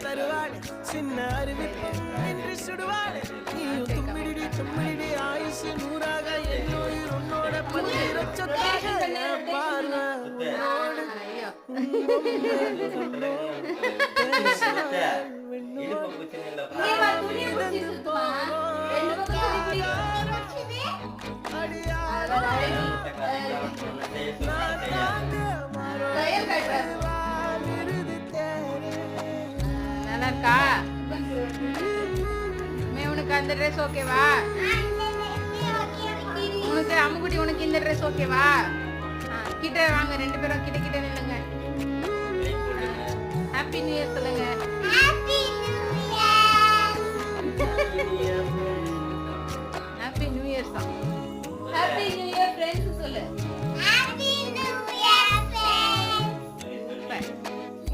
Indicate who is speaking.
Speaker 1: தருவாள் சின்ன அறிவிப்பு என்று சுடுவாள் நீயும் தும்மிடி தும்மிடி ஆயுசு நூறாக என்னுயிர் உன்னோட பத்திரச்சொத்தாக பார்வை உன்னோடு
Speaker 2: நல்லா இருக்கா? உனக்கு அந்த ட்ரெஸ் ஓகேவா? உனக்கு அம்முக்குட்டி உனக்கு இந்த ட்ரெஸ் ஓகேவா? கிட்ட வாங்க, ரெண்டு பேரும் கிட்ட கிட்ட நில்லுங்க. ஹாப்பி நியூ இயர் சொல்லுங்க.